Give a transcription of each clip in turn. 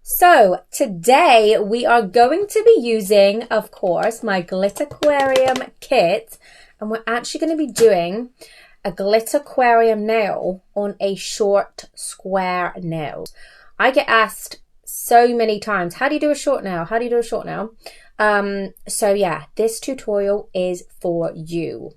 So today we are going to be using, of course, my Glitterquarium kit, and we're actually going to be doing a Glitterquarium nail on a short square nail. I get asked so many times, how do you do a short nail? How do you do a short nail? So yeah, this tutorial is for you.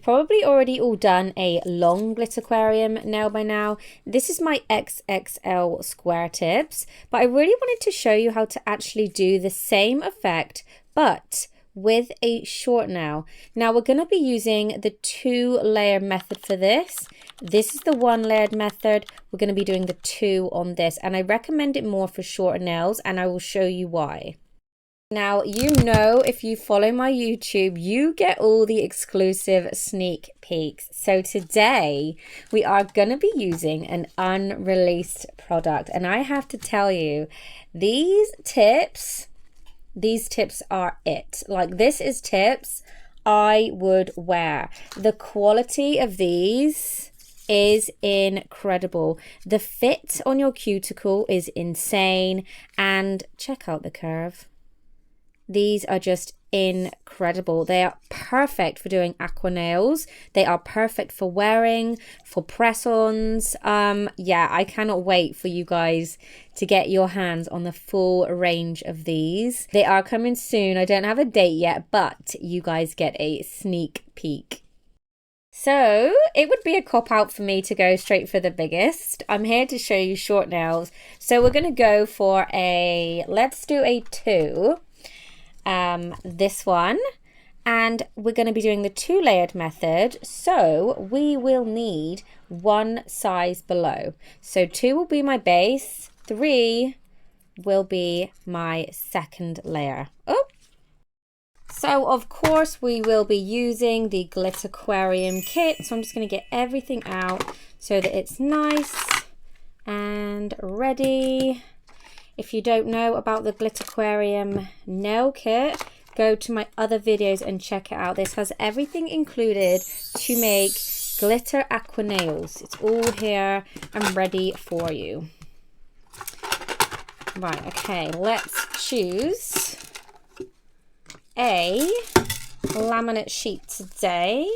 Probably already all done a long Glitterquarium nail by now. This is my XXL square tips, but I really wanted to show you how to actually do the same effect but with a short nail. Now we're going to be using the 2-layer method for this. This is the 1-layered method. We're going to be doing the 2 on this, and I recommend it more for shorter nails, and I will show you why. Now, you know, if you follow my YouTube, you get all the exclusive sneak peeks. So today we are going to be using an unreleased product. And I have to tell you, these tips are it. Like, this is tips I would wear. The quality of these is incredible. The fit on your cuticle is insane. And check out the curve. These are just incredible. They are perfect for doing aqua nails. They are perfect for wearing, for press-ons. Yeah, I cannot wait for you guys to get your hands on the full range of these. They are coming soon. I don't have a date yet, but you guys get a sneak peek. So it would be a cop-out for me to go straight for the biggest. I'm here to show you short nails. So we're going to go for let's do a 2. This one, and we're going to be doing the 2-layered method, so we will need 1 size below. So 2 will be my base, 3 will be my 2nd layer. Oh, so of course we will be using the Glitterquarium kit, so I'm just going to get everything out so that it's nice and ready. If you don't know about the Glitterquarium nail kit, go to my other videos and check it out. This has everything included to make glitter aqua nails. It's all here and ready for you. Right, okay, let's choose a laminate sheet today.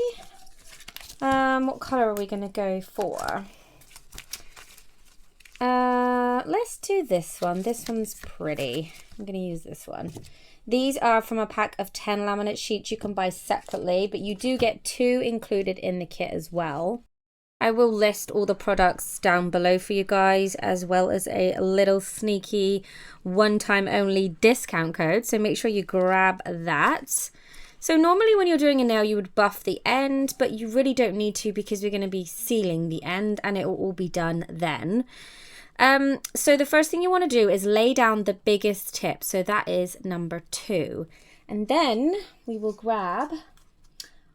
What color are we going to go for? Let's do this one. This one's pretty. I'm going to use this one. These are from a pack of 10 laminate sheets you can buy separately, but you do get 2 included in the kit as well. I will list all the products down below for you guys, as well as a little sneaky one-time only discount code, so make sure you grab that. So normally when you're doing a nail, you would buff the end, but you really don't need to because we're going to be sealing the end and it will all be done then. So the first thing you want to do is lay down the biggest tip. So that is number 2. And then we will grab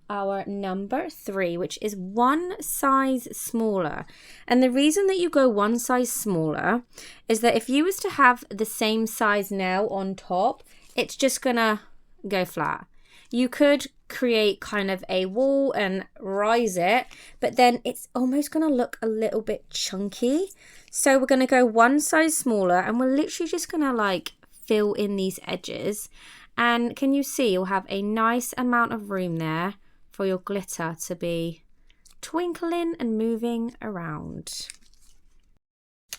our number 3, which is 1 size smaller. And the reason that you go 1 size smaller is that if you was to have the same size nail on top, it's just gonna go flat. You could create kind of a wall and rise it, but then it's almost going to look a little bit chunky. So we're going to go 1 size smaller, and we're literally just going to like fill in these edges. And can you see you'll have a nice amount of room there for your glitter to be twinkling and moving around.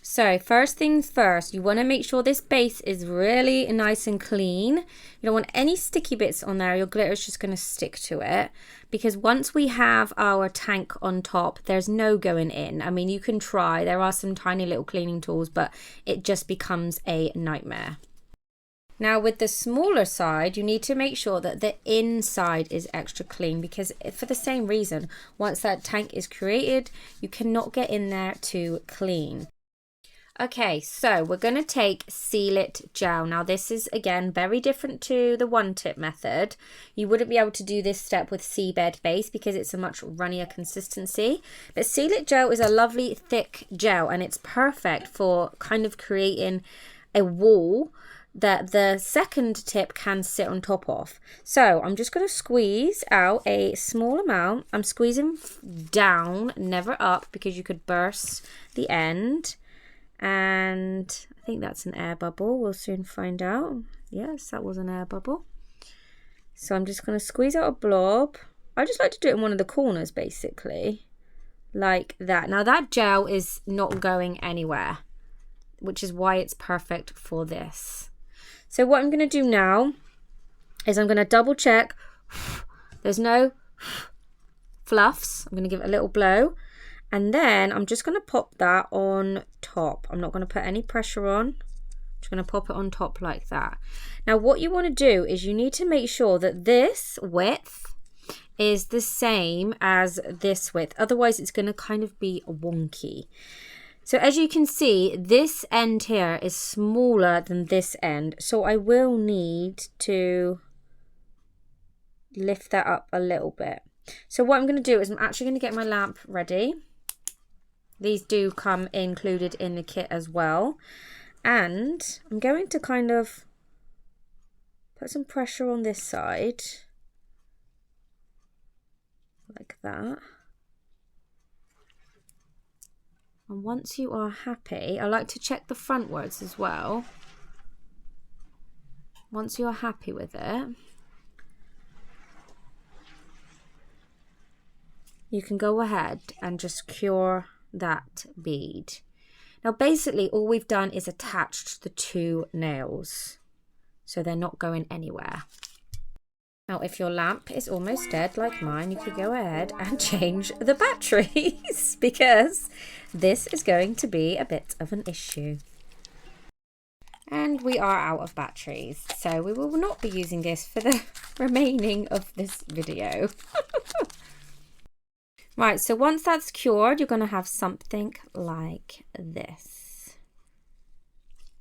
So first things first, you want to make sure this base is really nice and clean. You don't want any sticky bits on there. Your glitter is just going to stick to it, because once we have our tank on top, there's no going in. I mean, you can try. There are some tiny little cleaning tools, but it just becomes a nightmare. Now with the smaller side, you need to make sure that the inside is extra clean, because for the same reason, once that tank is created, you cannot get in there to clean. Okay, so we're going to take Seal It gel. Now this is, again, very different to the 1-tip method. You wouldn't be able to do this step with seabed base because it's a much runnier consistency. But Seal It gel is a lovely thick gel, and it's perfect for kind of creating a wall that the second tip can sit on top of. So I'm just going to squeeze out a small amount. I'm squeezing down, never up, because you could burst the end. And I think that's an air bubble. We'll soon find out. Yes, that was an air bubble. So I'm just going to squeeze out a blob. I just like to do it in one of the corners, basically, like that. Now that gel is not going anywhere, which is why it's perfect for this. So what I'm going to do now is I'm going to double check there's no fluffs. I'm going to give it a little blow, and then I'm just going to pop that on top. I'm not going to put any pressure on. I'm just going to pop it on top like that. Now what you want to do is you need to make sure that this width is the same as this width. Otherwise it's going to kind of be wonky. So as you can see, this end here is smaller than this end. So I will need to lift that up a little bit. So what I'm going to do is I'm actually going to get my lamp ready. These do come included in the kit as well. And I'm going to kind of put some pressure on this side. Like that. And once you are happy, I like to check the frontwards as well. Once you're happy with it, you can go ahead and just cure that bead. Now basically all we've done is attached the two nails, so they're not going anywhere. Now, if your lamp is almost dead like mine, you could go ahead and change the batteries because this is going to be a bit of an issue. And we are out of batteries, so we will not be using this for the remaining of this video. Right, so once that's cured, you're going to have something like this.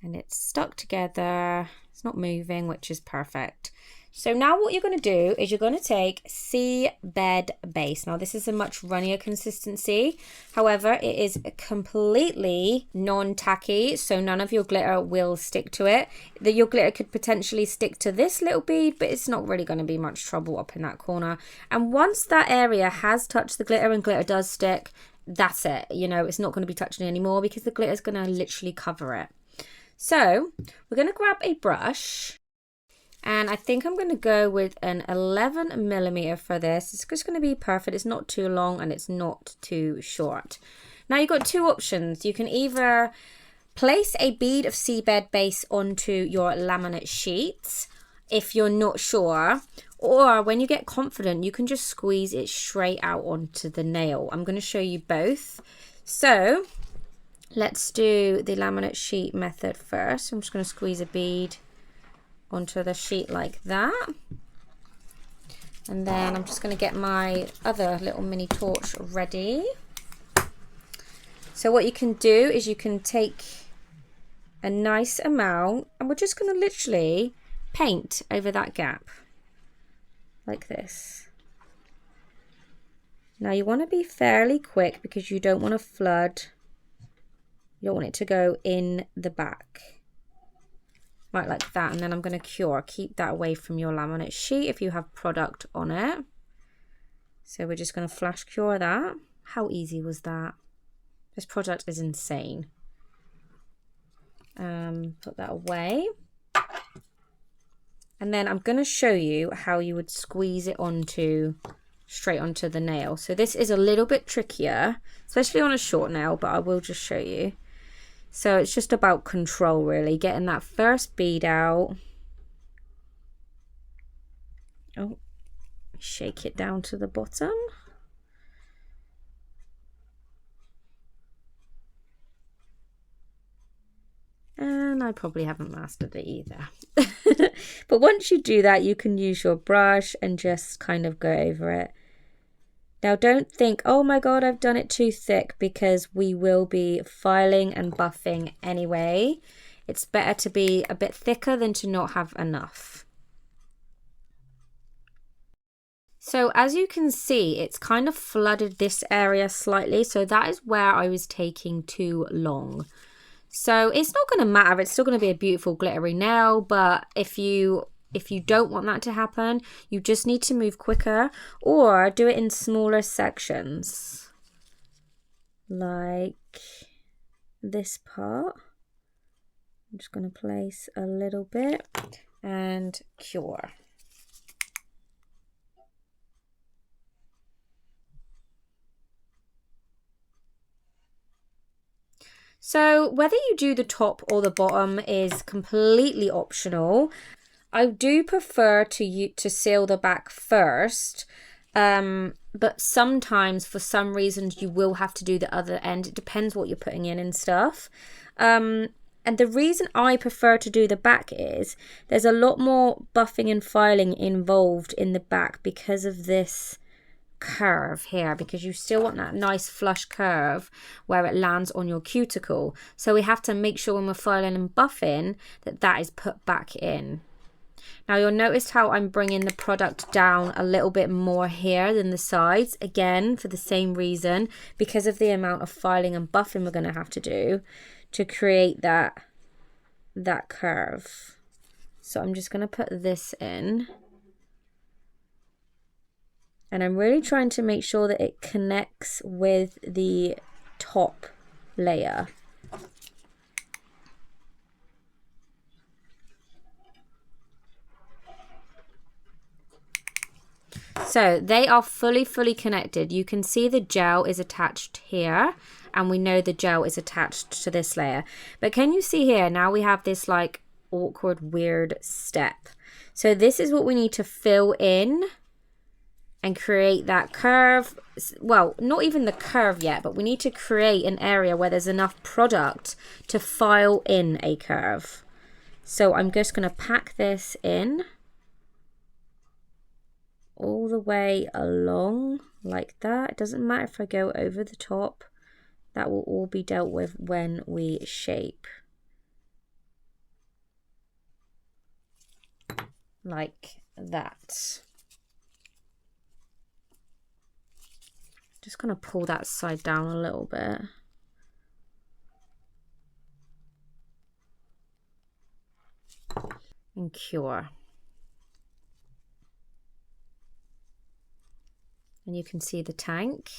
And it's stuck together. It's not moving, which is perfect. So now what you're going to do is you're going to take seabed base. Now this is a much runnier consistency. However, it is completely non-tacky, so none of your glitter will stick to it. Your glitter could potentially stick to this little bead, but it's not really going to be much trouble up in that corner. And once that area has touched the glitter and glitter does stick, that's it. You know, it's not going to be touching it anymore because the glitter is going to literally cover it. So we're going to grab a brush. And I think I'm going to go with an 11mm for this. It's just going to be perfect. It's not too long and it's not too short. Now you've got two options. You can either place a bead of seabed base onto your laminate sheets if you're not sure, or when you get confident, you can just squeeze it straight out onto the nail. I'm going to show you both. So let's do the laminate sheet method first. I'm just going to squeeze a bead onto the sheet like that, and then I'm just going to get my other little mini torch ready. So what you can do is you can take a nice amount and we're just going to literally paint over that gap like this. Now you want to be fairly quick because you don't want to flood, you don't want it to go in the back. Right, like that. And then I'm going to cure. Keep that away from your laminate sheet if you have product on it. So we're just going to flash cure that. How easy was that? This product is insane. Put that away. And then I'm going to show you how you would squeeze it straight onto the nail. So this is a little bit trickier, especially on a short nail, but I will just show you. So it's just about control, really, getting that first bead out. Oh, shake it down to the bottom. And I probably haven't mastered it either. But once you do that, you can use your brush and just kind of go over it. Now don't think, oh my god, I've done it too thick, because we will be filing and buffing anyway. It's better to be a bit thicker than to not have enough. So as you can see, it's kind of flooded this area slightly, so that is where I was taking too long. So it's not going to matter. It's still going to be a beautiful glittery nail, but if you don't want that to happen, you just need to move quicker or do it in smaller sections. Like this part. I'm just going to place a little bit and cure. So whether you do the top or the bottom is completely optional. I do prefer to seal the back first, but sometimes for some reasons you will have to do the other end. It depends what you're putting in and stuff. And the reason I prefer to do the back is there's a lot more buffing and filing involved in the back because of this curve here, because you still want that nice flush curve where it lands on your cuticle. So we have to make sure when we're filing and buffing that that is put back in. Now you'll notice how I'm bringing the product down a little bit more here than the sides, again for the same reason, because of the amount of filing and buffing we're going to have to do to create that curve. So I'm just going to put this in. And I'm really trying to make sure that it connects with the top layer. So they are fully connected. You can see the gel is attached here, and we know the gel is attached to this layer. But can you see here, now we have this like awkward, weird step. So this is what we need to fill in and create that curve. Well, not even the curve yet, but we need to create an area where there's enough product to file in a curve. So I'm just going to pack this in all the way along like that. It doesn't matter if I go over the top. That will all be dealt with when we shape. Like that. Just going to pull that side down a little bit. And cure. And you can see the tank.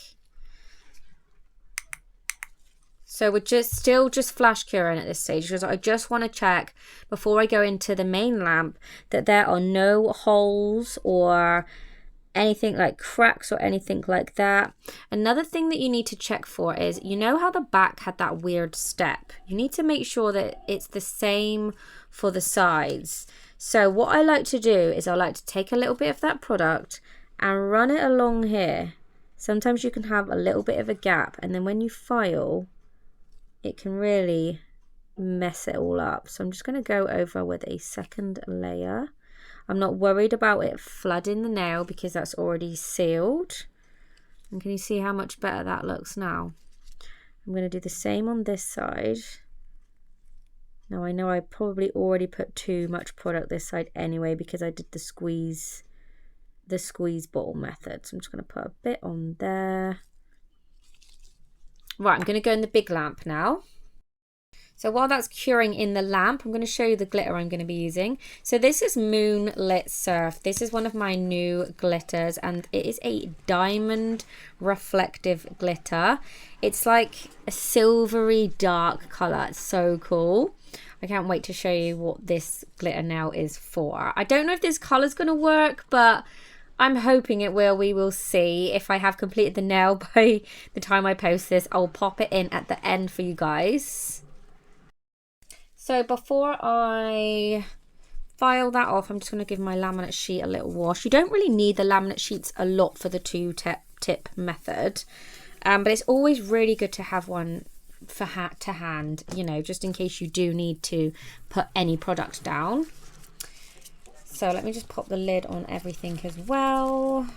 So we're still just flash curing at this stage, because I just want to check before I go into the main lamp that there are no holes or anything like cracks or anything like that. Another thing that you need to check for is, you know how the back had that weird step? You need to make sure that it's the same for the sides. So what I like to do is I like to take a little bit of that product and run it along here. Sometimes you can have a little bit of a gap, and then when you file, it can really mess it all up. So I'm just going to go over with a second layer. I'm not worried about it flooding the nail because that's already sealed. And can you see how much better that looks now? I'm going to do the same on this side. Now I know I probably already put too much product this side anyway because I did the squeeze bottle method. So I'm just going to put a bit on there. Right, I'm going to go in the big lamp now. So while that's curing in the lamp, I'm going to show you the glitter I'm going to be using. So this is Moonlit Surf. This is one of my new glitters, and it is a diamond reflective glitter. It's like a silvery dark colour. It's so cool. I can't wait to show you what this glitter now is for. I don't know if this colour's going to work, but I'm hoping it will. We will see. If I have completed the nail by the time I post this, I'll pop it in at the end for you guys. So before I file that off, I'm just going to give my laminate sheet a little wash. You don't really need the laminate sheets a lot for the two-tip method, but it's always really good to have one for to hand, you know, just in case you do need to put any product down. So let me just pop the lid on everything as well,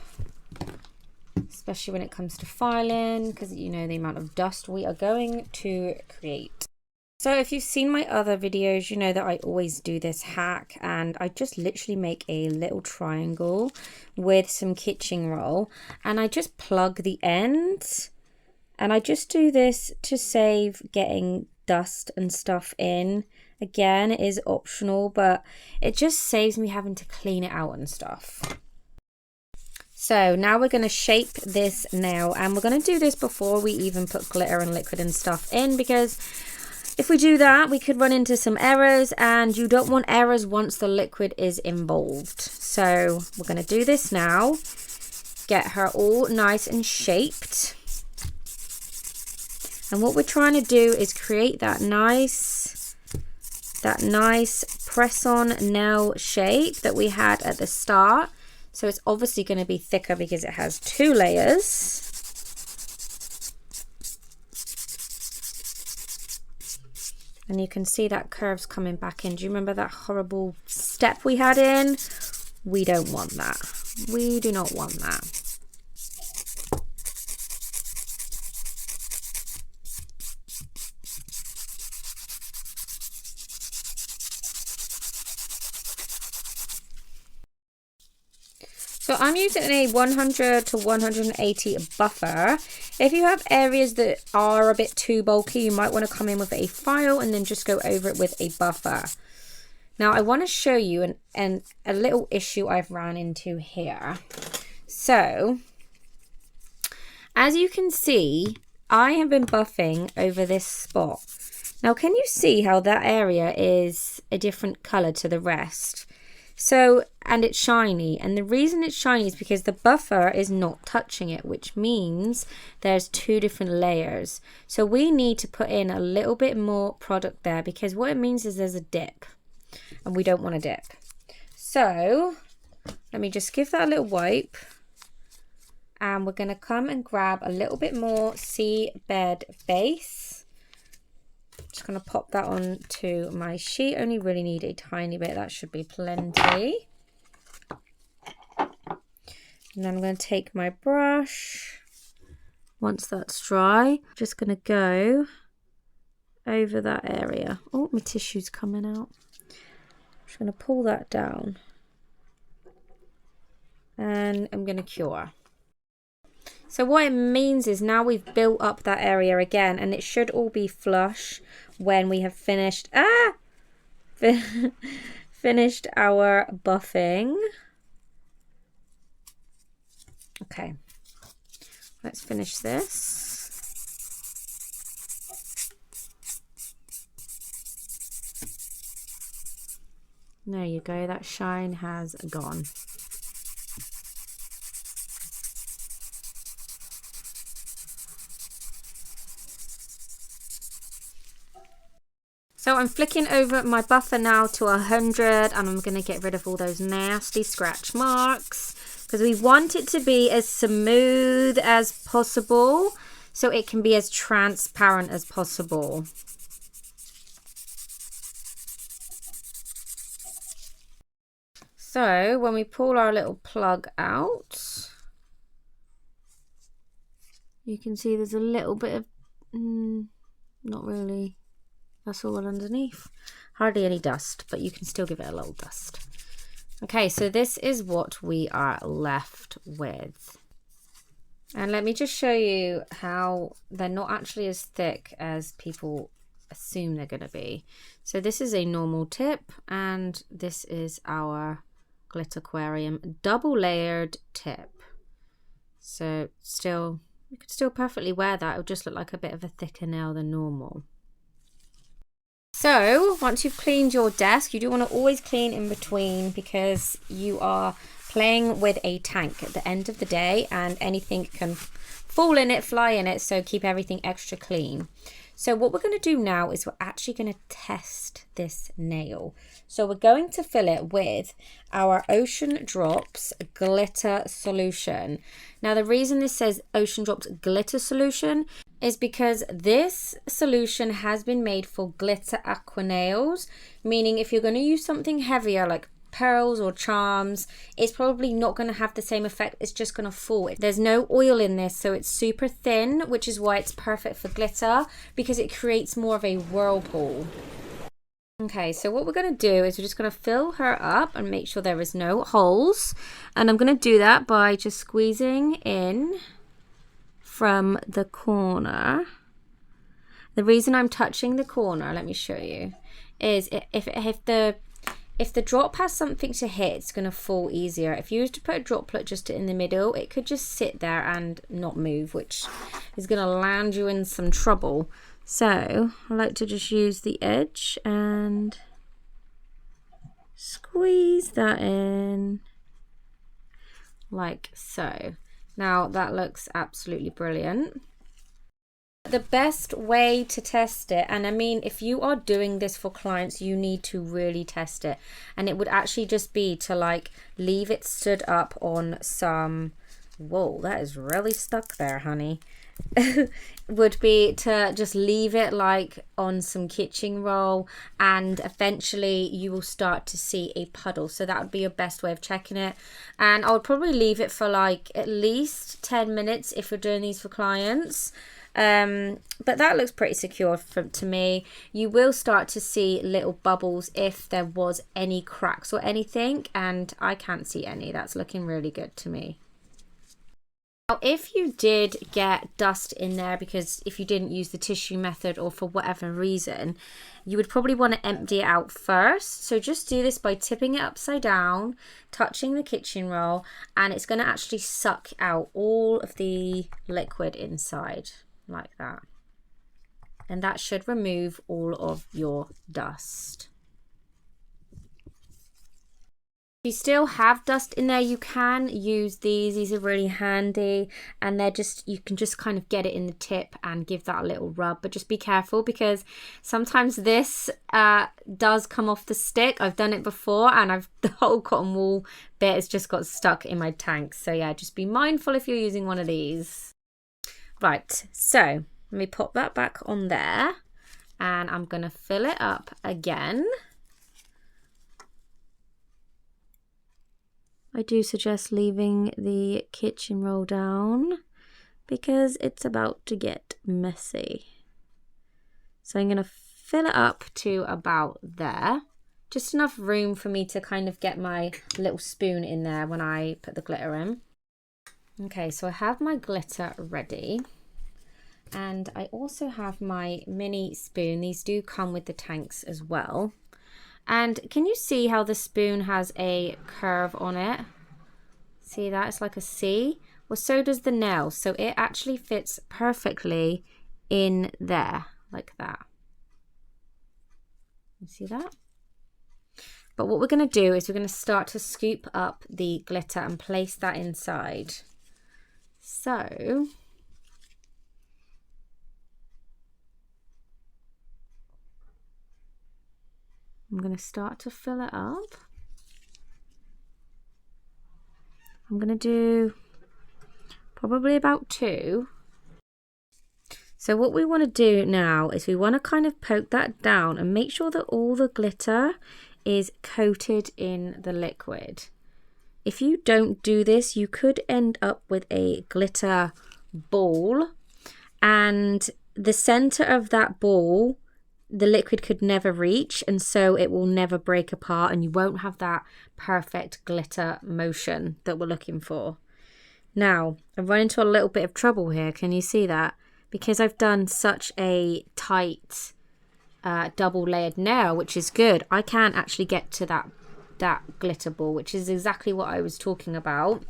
especially when it comes to filing, because you know the amount of dust we are going to create. So if you've seen my other videos, you know that I always do this hack, and I just literally make a little triangle with some kitchen roll, and I just plug the end, and I just do this to save getting dust and stuff in. Again, it is optional, but it just saves me having to clean it out and stuff. So now we're going to shape this nail, and we're going to do this before we even put glitter and liquid and stuff in, because if we do that, we could run into some errors, and you don't want errors once the liquid is involved. So we're going to do this now. Get her all nice and shaped. And what we're trying to do is create that nice press-on nail shape that we had at the start. So it's obviously going to be thicker because it has 2 layers. And you can see that curve's coming back in. Do you remember that horrible step we had in? We don't want that. We do not want that. So I'm using a 100 to 180 buffer. If you have areas that are a bit too bulky, you might want to come in with a file and then just go over it with a buffer. Now I want to show you a little issue I've ran into here. So as you can see, I have been buffing over this spot. Now can you see how that area is a different color to the rest? So, and it's shiny, and the reason it's shiny is because the buffer is not touching it, which means there's 2 different layers. So we need to put in a little bit more product there, because what it means is there's a dip, and we don't want a dip. So let me just give that a little wipe, and we're going to come and grab a little bit more seabed base. Just going to pop that onto my sheet. Only really need a tiny bit. That should be plenty. And then I'm going to take my brush. Once that's dry, I'm just going to go over that area. Oh, my tissue's coming out. I'm just going to pull that down. And I'm going to cure. So what it means is now we've built up that area again, and it should all be flush when we have finished finished our buffing. Okay, let's finish this. There you go, that shine has gone. So I'm flicking over my buffer now to 100, and I'm going to get rid of all those nasty scratch marks, because we want it to be as smooth as possible so it can be as transparent as possible. So when we pull our little plug out, you can see there's a little bit of, not really, that's all underneath. Hardly any dust, but you can still give it a little dust. Okay, so this is what we are left with. And let me just show you how they're not actually as thick as people assume they're going to be. So this is a normal tip, and this is our Glitterquarium double layered tip. So still, you could still perfectly wear that. It would just look like a bit of a thicker nail than normal. So once you've cleaned your desk, you do want to always clean in between, because you are playing with a tank at the end of the day and anything can fall in it, fly in it, so keep everything extra clean. So what we're going to do now is we're actually going to test this nail. So we're going to fill it with our Ocean Drops glitter solution. Now the reason this says Ocean Drops glitter solution is because this solution has been made for glitter aqua nails, meaning if you're going to use something heavier like pearls or charms, it's probably not going to have the same effect. It's just going to fall. There's no oil in this, so it's super thin, which is why it's perfect for glitter, because it creates more of a whirlpool. Okay, so what we're going to do is we're just going to fill her up and make sure there is no holes, and I'm going to do that by just squeezing in from the corner. The reason I'm touching the corner, let me show you, is if the drop has something to hit, it's going to fall easier. If you was to put a droplet just in the middle, it could just sit there and not move, which is going to land you in some trouble. So I like to just use the edge and squeeze that in like so. Now that looks absolutely brilliant. The best way to test it, and I mean, if you are doing this for clients, you need to really test it, and it would actually just be to like leave it stood up on some, whoa, that is really stuck there, honey. Would be to just leave it like on some kitchen roll, and eventually you will start to see a puddle. So that would be your best way of checking it. And I would probably leave it for like at least 10 minutes if you're doing these for clients. But that looks pretty secure to me. You will start to see little bubbles if there was any cracks or anything, and I can't see any. That's looking really good to me. Now, if you did get dust in there, because if you didn't use the tissue method or for whatever reason, you would probably want to empty it out first. So just do this by tipping it upside down, touching the kitchen roll, and it's going to actually suck out all of the liquid inside like that. And that should remove all of your dust. If you still have dust in there, you can use these. These are really handy, and they're just, you can just kind of get it in the tip and give that a little rub, but just be careful because sometimes this does come off the stick. I've done it before, and the whole cotton wool bit has just got stuck in my tank. So yeah, just be mindful if you're using one of these. Right, so let me pop that back on there, and I'm gonna fill it up again. I do suggest leaving the kitchen roll down because it's about to get messy. So I'm going to fill it up to about there. Just enough room for me to kind of get my little spoon in there when I put the glitter in. Okay, so I have my glitter ready. And I also have my mini spoon. These do come with the tanks as well. And can you see how the spoon has a curve on it? See that? It's like a C. Well, so does the nail. So it actually fits perfectly in there, like that. You see that? But what we're going to do is we're going to start to scoop up the glitter and place that inside. So I'm going to start to fill it up. I'm going to do probably about 2. So what we want to do now is we want to kind of poke that down and make sure that all the glitter is coated in the liquid. If you don't do this, you could end up with a glitter ball, and the center of that ball, the liquid could never reach, and so it will never break apart, and you won't have that perfect glitter motion that we're looking for. Now, I've run into a little bit of trouble here. Can you see that? Because I've done such a tight double layered nail, which is good, I can't actually get to that glitter ball, which is exactly what I was talking about.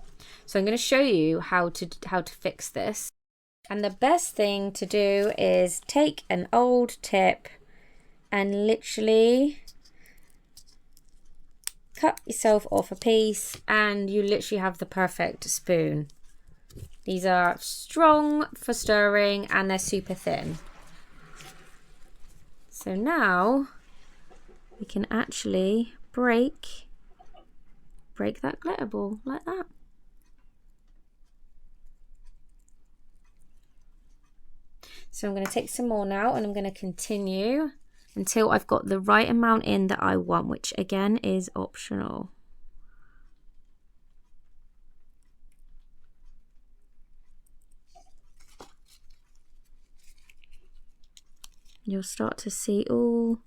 So I'm going to show you how to fix this. And the best thing to do is take an old tip and literally cut yourself off a piece, and you literally have the perfect spoon. These are strong for stirring and they're super thin. So now we can actually break that glitter ball like that. So I'm going to take some more now, and I'm going to continue until I've got the right amount in that I want, which again is optional. You'll start to see all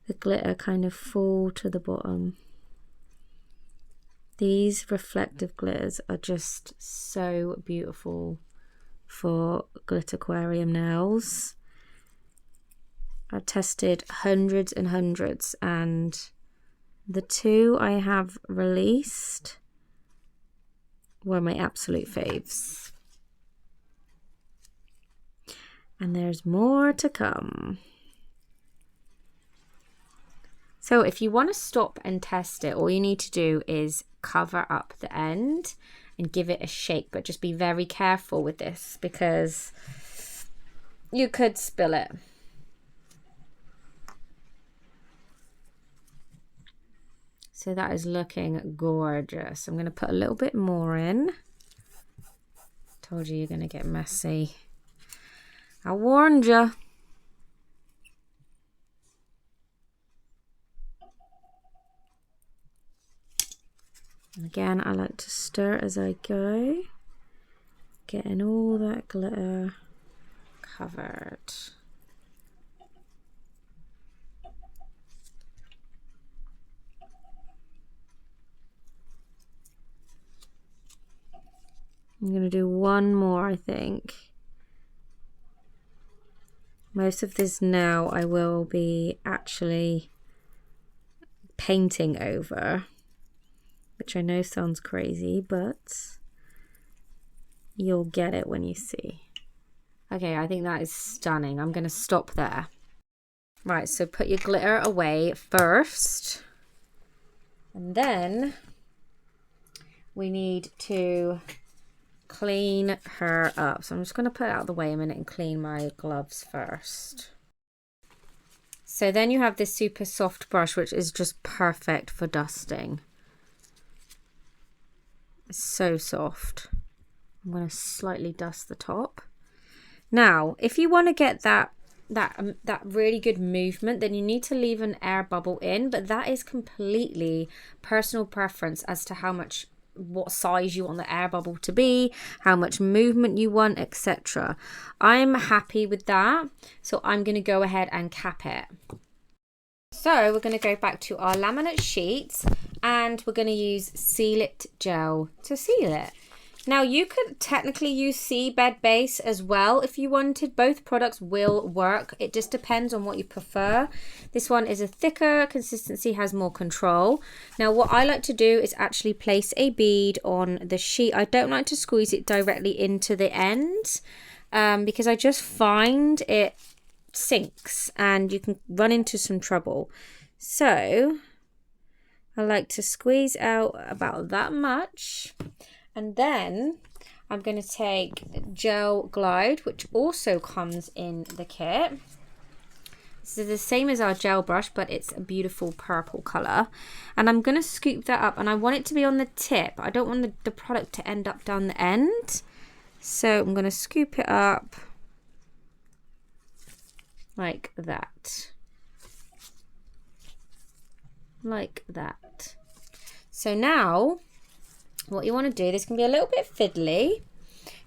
the glitter kind of fall to the bottom. These reflective glitters are just so beautiful for Glitterquarium nails. I've tested hundreds and hundreds, and the two I have released were my absolute faves. And there's more to come. So if you want to stop and test it, all you need to do is cover up the end and give it a shake, but just be very careful with this because you could spill it. So that is looking gorgeous. I'm going to put a little bit more in. Told you you're going to get messy. I warned you. And again, I like to stir as I go, getting all that glitter covered. I'm going to do one more, I think. Most of this now I will be actually painting over, which I know sounds crazy, but you'll get it when you see. Okay, I think that is stunning. I'm going to stop there. Right, so put your glitter away first. And then we need to clean her up. So I'm just going to put it out of the way a minute and clean my gloves first. So then you have this super soft brush, which is just perfect for dusting. It's so soft. I'm going to slightly dust the top. Now, if you want to get that really good movement, then you need to leave an air bubble in, but that is completely personal preference as to what size you want the air bubble to be, how much movement you want, etc. I'm happy with that, so I'm going to go ahead and cap it. So we're going to go back to our laminate sheets and we're going to use Seal It gel to seal it. Now you could technically use seabed base as well if you wanted. Both products will work. It just depends on what you prefer. This one is a thicker consistency, has more control. Now what I like to do is actually place a bead on the sheet. I don't like to squeeze it directly into the end because I just find it sinks and you can run into some trouble. So I like to squeeze out about that much. And then I'm going to take Gel Glide, which also comes in the kit. This is the same as our gel brush, but it's a beautiful purple colour. And I'm going to scoop that up, and I want it to be on the tip. I don't want the product to end up down the end. So I'm going to scoop it up like that. Like that. So now what you want to do, this can be a little bit fiddly.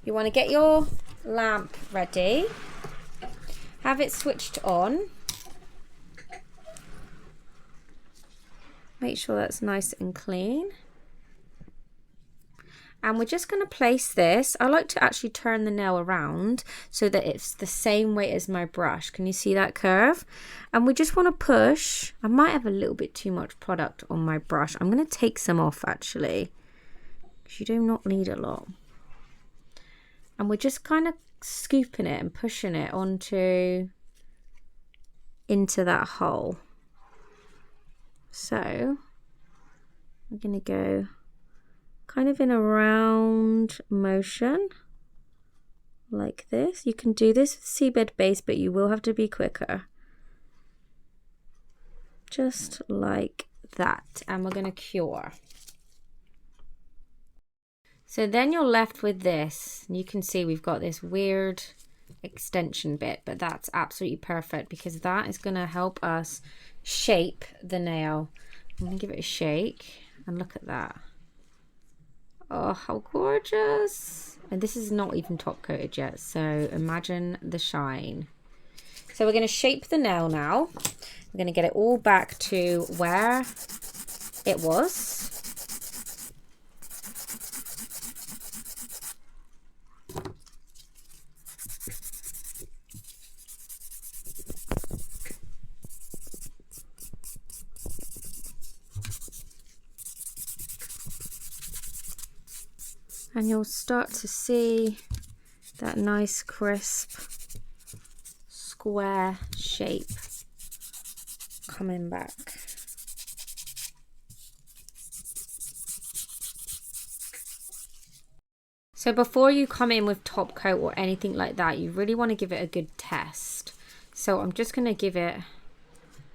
You want to get your lamp ready, have it switched on, make sure that's nice and clean, and we're just going to place this. I like to actually turn the nail around so that it's the same weight as my brush. Can you see that curve? And we just want to push. I might have a little bit too much product on my brush. I'm going to take some off actually, you do not need a lot. And we're just kind of scooping it and pushing it into that hole. So we're going to go kind of in a round motion like this. You can do this with seabed base, but you will have to be quicker. Just like that. And we're going to cure. So then you're left with this. You can see we've got this weird extension bit, but that's absolutely perfect because that is going to help us shape the nail. I'm going to give it a shake and look at that. Oh, how gorgeous. And this is not even top coated yet, so imagine the shine. So we're going to shape the nail now. We're going to get it all back to where it was. And you'll start to see that nice crisp square shape coming back. So before you come in with top coat or anything like that, you really want to give it a good test. So I'm just going to give it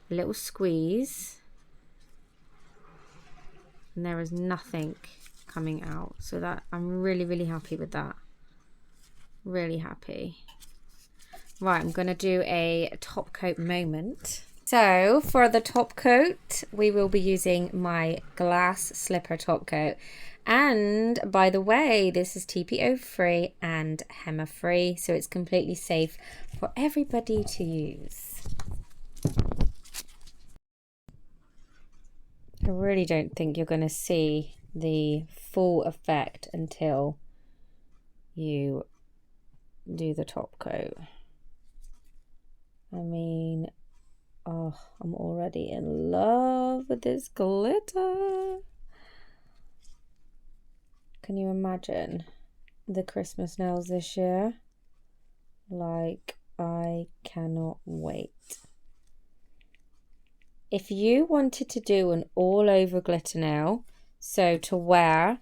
a little squeeze. And there is nothing coming out. So that I'm really, really happy with that. Really happy. Right, I'm going to do a top coat moment. So for the top coat, we will be using my glass slipper top coat. And by the way, this is TPO free and HEMA free, so it's completely safe for everybody to use. I really don't think you're going to see the full effect until you do the top coat. I mean, oh, I'm already in love with this glitter. Can you imagine the Christmas nails this year? Like, I cannot wait. If you wanted to do an all over glitter nail, so to wear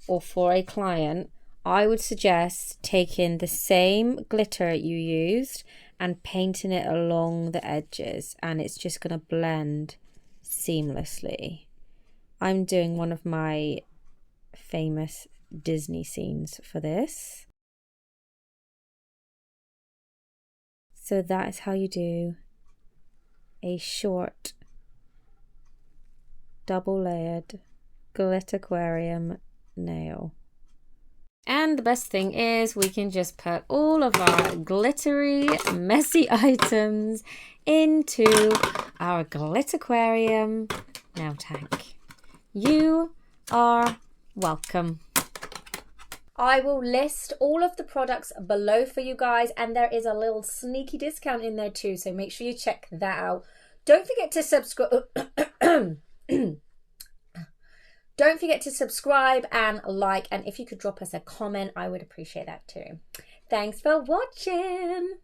or for a client, I would suggest taking the same glitter you used and painting it along the edges, and it's just going to blend seamlessly. I'm doing one of my famous Disney scenes for this. So that is how you do a short double layered Glitterquarium nail. And the best thing is we can just put all of our glittery, messy items into our Glitterquarium nail tank. You are welcome. I will list all of the products below for you guys, and there is a little sneaky discount in there too, so make sure you check that out. Don't forget to subscribe. Don't forget to subscribe and like, and if you could drop us a comment, I would appreciate that too. Thanks for watching.